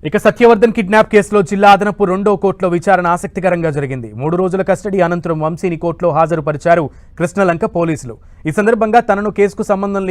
ఇక సత్యవర్ధన్ కిడ్నాప్ కేసులో జిల్లా అదనపు 2వ కోర్టులో విచారణ ఆసక్తికరంగా జరిగింది. 3 రోజుల కస్టడీ అనంతరం వంశీని కోర్టులో హాజరుపరిచారు కృష్ణలంక పోలీసులు. ఈ సందర్భంగా తనను కేసుకు సంబంధం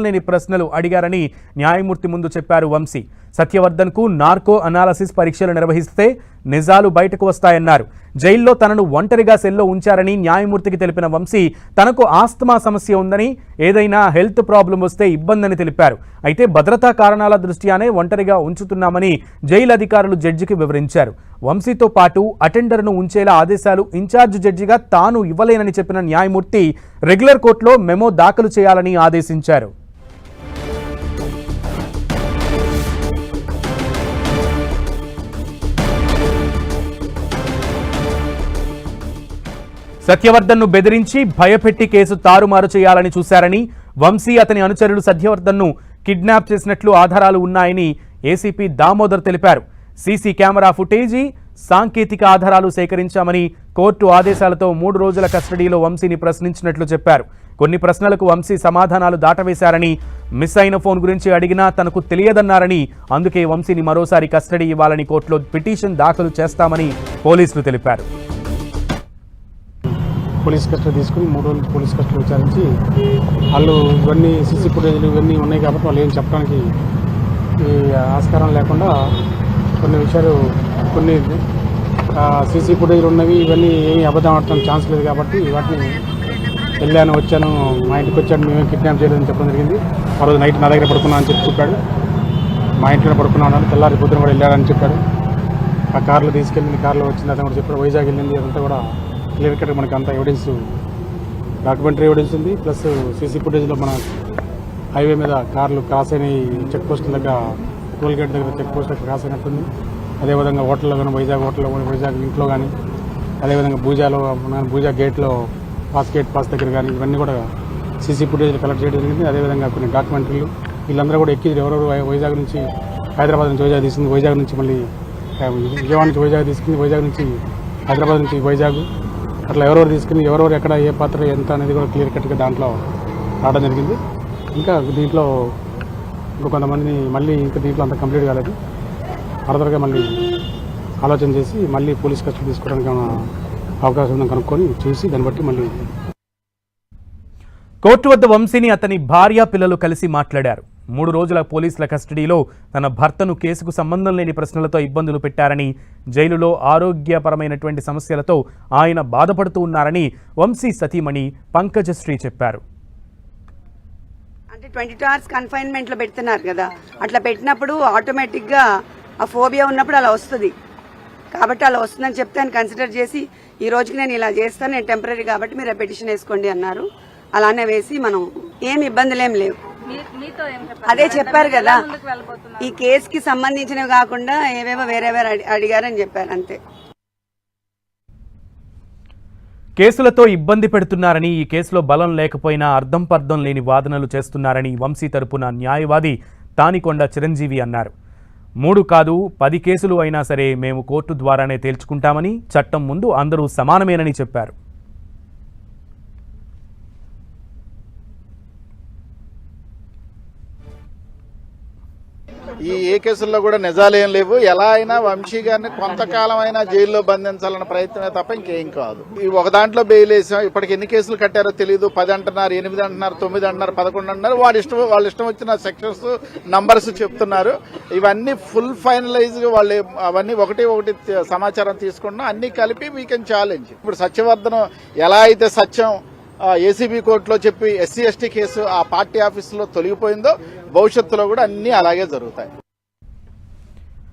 లేని ప్రశ్నలు అడిగారని న్యాయమూర్తి ముందు చెప్పారు వంశీ. సత్యవర్ధన్కు నార్కో అనాలసిస్ పరీక్షలు నిర్వహిస్తే నిజాలు బయటకు వస్తాయన్నారు. జైల్లో తనను ఒంటరిగా సెల్లో ఉంచారని న్యాయమూర్తికి తెలిపిన వంశీ తనకు ఆస్తమా సమస్య ఉందని, ఏదైనా హెల్త్ ప్రాబ్లం వస్తే ఇబ్బందని తెలిపారు. అయితే భద్రతా కారణాల దృష్ట్యానే ఒంటరిగా ఉంచుతున్నామని జైలు అధికారులు జడ్జికి వివరించారు. వంశీతో పాటు అటెండర్ను ఉంచేలా ఆదేశాలు ఇన్ఛార్జ్ జడ్జిగా తాను ఇవ్వలేనని చెప్పిన న్యాయమూర్తి రెగ్యులర్ కోర్టులో మెమో దాఖలు చేయాలని ఆదేశించారు. సత్యవర్ధన్ను బెదిరించి భయపెట్టి కేసు తారుమారు చేయాలని చూశారని, వంశీ అతని అనుచరులు సత్యవర్ధన్ను కిడ్నాప్ చేసినట్లు ఆధారాలు ఉన్నాయని ఏసీపీ దామోదర్ తెలిపారు. సీసీ కెమెరా ఫుటేజీ, సాంకేతిక ఆధారాలు సేకరించామని, కోర్టు ఆదేశాలతో 3 రోజుల కస్టడీలో వంశీని ప్రశ్నించినట్లు చెప్పారు. కొన్ని ప్రశ్నలకు వంశీ సమాధానాలు దాటవేశారని, మిస్ అయిన ఫోన్ గురించి అడిగినా తనకు తెలియదన్నారని, అందుకే వంశీని మరోసారి కస్టడీ ఇవ్వాలని కోర్టులో పిటిషన్ దాఖలు చేస్తామని పోలీసులు తెలిపారు. పోలీస్ కస్టడీ తీసుకుని 3 రోజులు పోలీస్ కస్టడీ విచారించి వాళ్ళు ఇవన్నీ సీసీ ఫుటేజ్లు ఇవన్నీ ఉన్నాయి కాబట్టి వాళ్ళు ఏం చెప్పడానికి ఆస్కారం లేకుండా కొన్ని విషయాలు, కొన్ని సీసీ ఫుటేజ్లు ఉన్నవి ఇవన్నీ ఏమీ అబద్ధం ఆడటానికి ఛాన్స్ లేదు కాబట్టి వాటిని వెళ్ళాను, వచ్చాను, మా ఇంటికి వచ్చాను, మేమే కిడ్నాప్ చేయలేదని చెప్పడం జరిగింది. ఆ రోజు నైట్ నా దగ్గర పడుకున్నా అని చెప్పాడు. మా ఇంట్లో పడుకున్నాను, తెల్లారి పొద్దున కూడా వెళ్ళాడని చెప్పాడు. ఆ కార్లో తీసుకెళ్ళింది, కార్లో వచ్చింది అతను కూడా చెప్పాడు. వైజాగ్ వెళ్ళింది, అదంతా కూడా క్లియర్ కట్ మనకి అంత ఎవిడెన్స్, డాక్యుమెంటరీ ఎవిడెన్స్ ఉంది. ప్లస్ సీసీ ఫుటేజ్లో మన హైవే మీద కార్లు క్రాస్ అయిన చెక్ పోస్టుల దగ్గర, టోల్ గేట్ దగ్గర చెక్ పోస్ట్ క్రాస్ అయినట్టుంది. అదేవిధంగా హోటల్లో కానీ, వైజాగ్ హోటల్లో కానీ, వైజాగ్ ఇంట్లో కానీ, అదేవిధంగా భూజా గేట్లో పాస్ దగ్గర కానీ ఇవన్నీ కూడా సీసీ ఫుటేజ్లు కలెక్ట్ చేయడం జరిగింది. అదేవిధంగా కొన్ని డాక్యుమెంటరీలు, వీళ్ళందరూ కూడా ఎక్కి ఎవరెవరు వైజాగ్ నుంచి, హైదరాబాద్ నుంచి వైజాగ్ తీసుకుంది, వైజాగ్ నుంచి మళ్ళీ విజయవాడ నుంచి వైజాగ్ తీసుకుంది, వైజాగ్ నుంచి హైదరాబాద్ నుంచి వైజాగ్, అట్లా ఎవరెవరు తీసుకుని ఎవరెవరు ఎక్కడ ఏ పాత్ర ఎంత అనేది కూడా క్లియర్ కట్గా దాంట్లో రావడం జరిగింది. ఇంకా దీంట్లో కొంతమందిని మళ్ళీ దీంట్లో అంత కంప్లీట్ కాలేదు. ఫర్దర్గా మళ్ళీ ఆలోచన చేసి మళ్ళీ పోలీస్ కస్టడీ తీసుకోవడానికి అవకాశం ఉందని కనుక్కొని చూసి దాన్ని బట్టి మళ్ళీ. కోర్టు వద్ద వంశీని అతని భార్య, పిల్లలు కలిసి మాట్లాడారు. 3 రోజుల పోలీసుల కస్టడీలో తన భర్తను కేసుకు సంబంధం లేని ప్రశ్నలతో ఇబ్బందులు పెట్టారని, జైలులో ఆరోగ్యపరమైనటువంటి సమస్యలతో ఆయన బాధపడుతూ ఉన్నారని వంశీ సతీమణి పంకజశ్రీ చెప్పారు. అంటే 22 hours కన్ఫైన్మెంట్లో పెడుతున్నారు కదా, అట్లా పెట్టినప్పుడు ఆటోమేటిక్గా ఆ ఫోబియా ఉన్నప్పుడు అలా వస్తుంది. కాబట్టి అలా వస్తుందని చెప్తే ఆయన కన్సిడర్ చేసి ఈ రోజుకి నేను ఇలా చేస్తాను, నేను టెంపరీ కాబట్టి మీరు పిటిషన్ వేసుకోండి అన్నారు. అలానే వేసి మనం ఏం ఇబ్బందులేం లేవు. అదే చెప్పారు కదా, ఈ కేసుకి సంబంధించినవి కాకుండా ఏవేవో వేరే అడిగారని చెప్పారు అంతే. కేసులతో ఇబ్బంది పెడుతున్నారని, ఈ కేసులో బలం లేకపోయినా అర్థం పర్థం లేని వాదనలు చేస్తున్నారని వంశీ తరపున న్యాయవాది తానికొండ చిరంజీవి అన్నారు. 3 కాదు 10 కేసులు అయినా సరే మేము కోర్టు ద్వారానే తేల్చుకుంటామని, చట్టం ముందు అందరూ సమానమేనని చెప్పారు. ఏ కేసుల్లో కూడా నిజాలేం లేవు. ఎలా అయినా వంశీ గారిని కొంతకాలం అయినా జైల్లో బంధించాలన్న ప్రయత్నమే తప్ప ఇంకేం కాదు. ఒక దాంట్లో బెయిల్ వేసాం, ఇప్పటికి ఎన్ని కేసులు కట్టారో తెలియదు. 10 అంటున్నారు, 8 అంటున్నారు, 9 అంటున్నారు, 11 అంటున్నారు. వాళ్ళ ఇష్టం వచ్చిన సెక్షన్స్ నంబర్స్ చెప్తున్నారు. ఇవన్నీ ఫుల్ ఫైనలైజ్ గా వాళ్ళు అవన్నీ ఒకటి సమాచారం తీసుకున్నా అన్ని కలిపి వీ కెన్ ఛాలెంజ్. ఇప్పుడు సత్యవర్ధన్ ఎలా అయితే సత్యం ఏసీబీ కోర్టులో చెప్పి SC ST కేసు ఆ పార్టీ ఆఫీసులో తొలగిపోయిందో, భవిష్యత్తులో కూడా అన్ని అలాగే జరుగుతాయి.